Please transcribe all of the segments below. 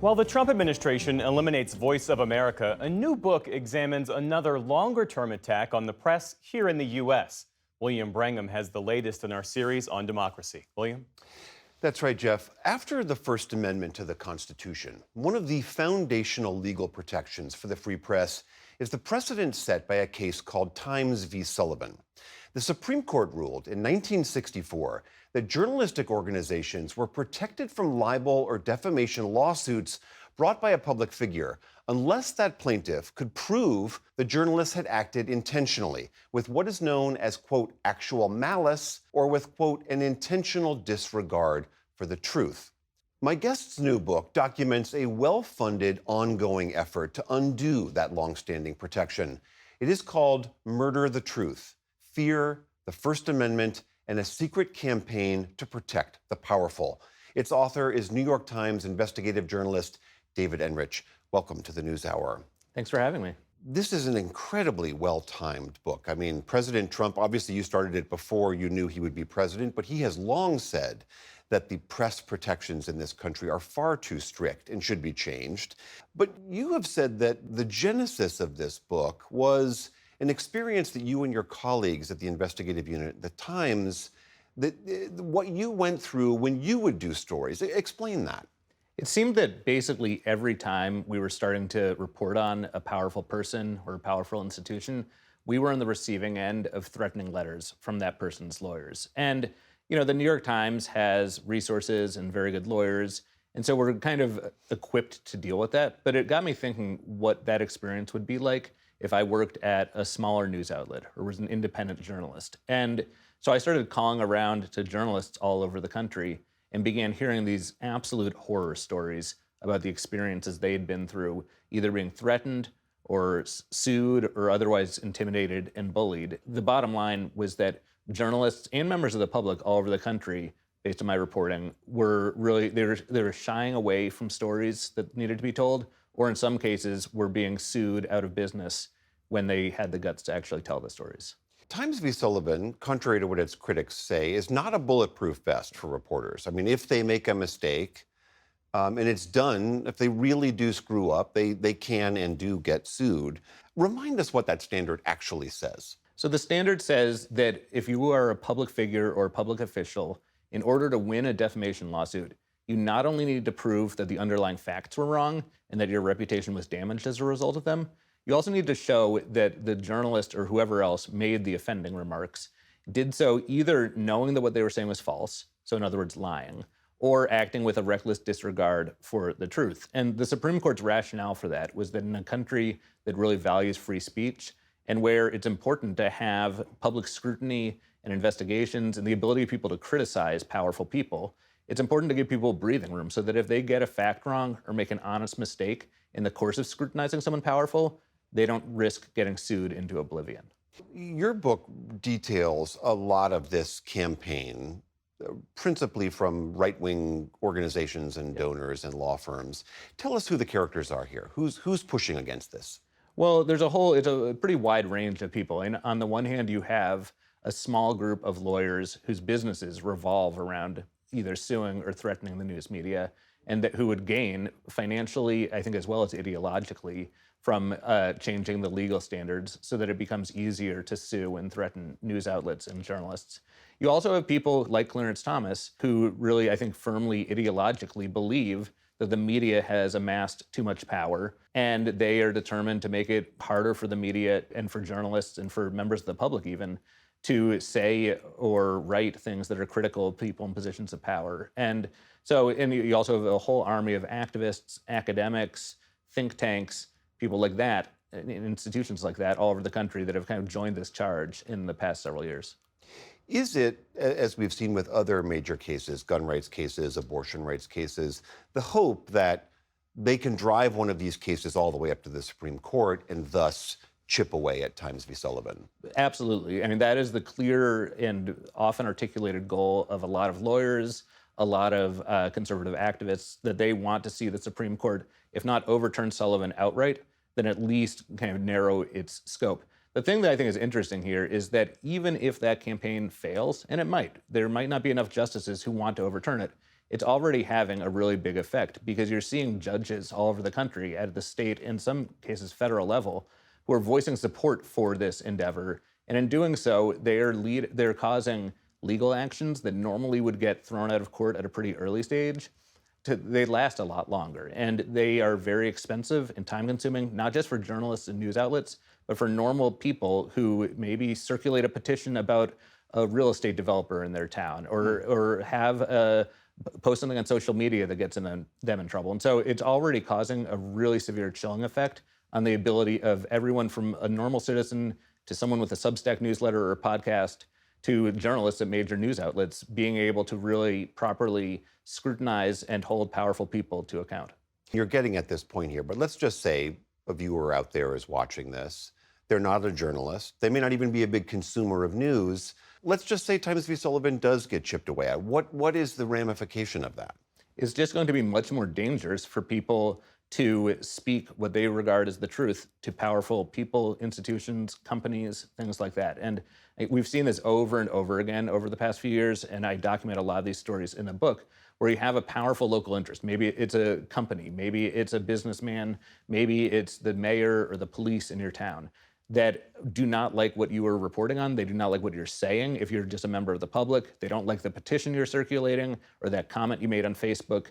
While the Trump administration eliminates Voice of America, a new book examines another longer term attack on the press here in the U.S. William Brangham has the latest in our series on democracy. William? That's right, Jeff. After the First Amendment to the Constitution, one of the foundational legal protections for the free press is the precedent set by a case called Times v. Sullivan. The Supreme Court ruled in 1964 that journalistic organizations were protected from libel or defamation lawsuits brought by a public figure unless that plaintiff could prove the journalist had acted intentionally with what is known as, quote, actual malice, or with, quote, an intentional disregard for the truth. My guest's new book documents a well-funded, ongoing effort to undo that longstanding protection. It is called Murder the Truth: Fear, the First Amendment, and a Secret Campaign to Protect the Powerful. Its author is New York Times investigative journalist David Enrich. Welcome to the NewsHour. Thanks for having me. This is an incredibly well-timed book. I mean, President Trump, obviously you started it before you knew he would be president, but he has long said that the press protections in this country are far too strict and should be changed. But you have said that the genesis of this book was an experience that you and your colleagues at the investigative unit, the Times, what you went through when you would do stories. Explain that. It seemed that basically every time we were starting to report on a powerful person or a powerful institution, we were on the receiving end of threatening letters from that person's lawyers. And, you know, the New York Times has resources and very good lawyers, and so we're kind of equipped to deal with that. But it got me thinking what that experience would be like if I worked at a smaller news outlet or was an independent journalist. And so I started calling around to journalists all over the country and began hearing these absolute horror stories about the experiences they had been through, either being threatened or sued or otherwise intimidated and bullied. The bottom line was that journalists and members of the public all over the country, based on my reporting, were really, they were shying away from stories that needed to be told, or in some cases were being sued out of business when they had the guts to actually tell the stories. Times v. Sullivan, contrary to what its critics say, is not a bulletproof vest for reporters. I mean, if they make a mistake, and it's done, if they really do screw up, they can and do get sued. Remind us what that standard actually says. So the standard says that if you are a public figure or a public official, in order to win a defamation lawsuit, you not only need to prove that the underlying facts were wrong and that your reputation was damaged as a result of them, you also need to show that the journalist or whoever else made the offending remarks did so either knowing that what they were saying was false, so in other words, lying, or acting with a reckless disregard for the truth. And the Supreme Court's rationale for that was that in a country that really values free speech and where it's important to have public scrutiny and investigations and the ability of people to criticize powerful people, it's important to give people breathing room so that if they get a fact wrong or make an honest mistake in the course of scrutinizing someone powerful, they don't risk getting sued into oblivion. Your book details a lot of this campaign, principally from right-wing organizations and donors and law firms. Tell us who the characters are here. Who's pushing against this? Well, it's a pretty wide range of people. And on the one hand, you have a small group of lawyers whose businesses revolve around either suing or threatening the news media, and who would gain financially, I think, as well as ideologically, from changing the legal standards so that it becomes easier to sue and threaten news outlets and journalists. You also have people like Clarence Thomas, who really, I think, firmly ideologically believe that the media has amassed too much power, and they are determined to make it harder for the media and for journalists and for members of the public even to say or write things that are critical of people in positions of power. And you also have a whole army of activists, academics, think tanks, people like that, institutions like that all over the country that have kind of joined this charge in the past several years. Is it, as we've seen with other major cases, gun rights cases, abortion rights cases, the hope that they can drive one of these cases all the way up to the Supreme Court and thus chip away at Times v. Sullivan? Absolutely. I mean, that is the clear and often articulated goal of a lot of lawyers, a lot of conservative activists, that they want to see the Supreme Court, if not overturn Sullivan outright, then at least kind of narrow its scope. The thing that I think is interesting here is that even if that campaign fails, and it might, there might not be enough justices who want to overturn it. it's already having a really big effect because you're seeing judges all over the country at the state, in some cases federal level, who are voicing support for this endeavor. And in doing so, they're causing legal actions that normally would get thrown out of court at a pretty early stage. They last a lot longer, and they are very expensive and time-consuming, not just for journalists and news outlets, but for normal people who maybe circulate a petition about a real estate developer in their town, or have post something on social media that gets them in trouble. And so it's already causing a really severe chilling effect on the ability of everyone from a normal citizen to someone with a Substack newsletter or a podcast to journalists at major news outlets being able to really properly scrutinize and hold powerful people to account. You're getting at this point here, but let's just say a viewer out there is watching this. They're not a journalist. They may not even be a big consumer of news. Let's just say Times v. Sullivan does get chipped away at. What is the ramification of that? It's just going to be much more dangerous for people to speak what they regard as the truth to powerful people, institutions, companies, things like that. And we've seen this over and over again over the past few years, and I document a lot of these stories in the book, where you have a powerful local interest. Maybe it's a company, maybe it's a businessman, maybe it's the mayor or the police in your town that do not like what you are reporting on. They do not like what you're saying if you're just a member of the public. They don't like the petition you're circulating or that comment you made on Facebook.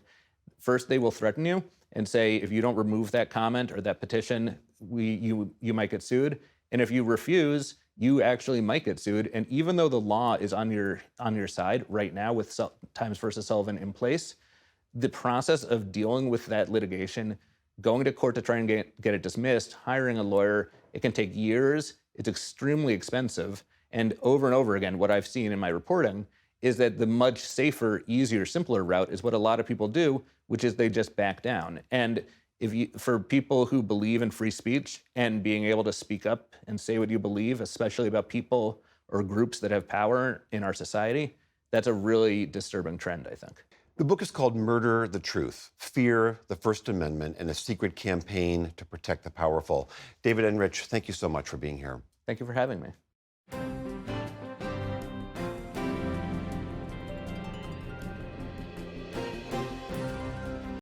First, they will threaten you and say, if you don't remove that comment or that petition, you might get sued. And if you refuse, you actually might get sued. And even though the law is on your side right now with Times versus Sullivan in place, the process of dealing with that litigation, going to court to try and get it dismissed, hiring a lawyer, it can take years. It's extremely expensive. And over again, what I've seen in my reporting is that the much safer, easier, simpler route is what a lot of people do, which is they just back down. And for people who believe in free speech and being able to speak up and say what you believe, especially about people or groups that have power in our society, that's a really disturbing trend, I think. The book is called Murder the Truth: Fear, the First Amendment, and a Secret Campaign to Protect the Powerful. David Enrich, thank you so much for being here. Thank you for having me.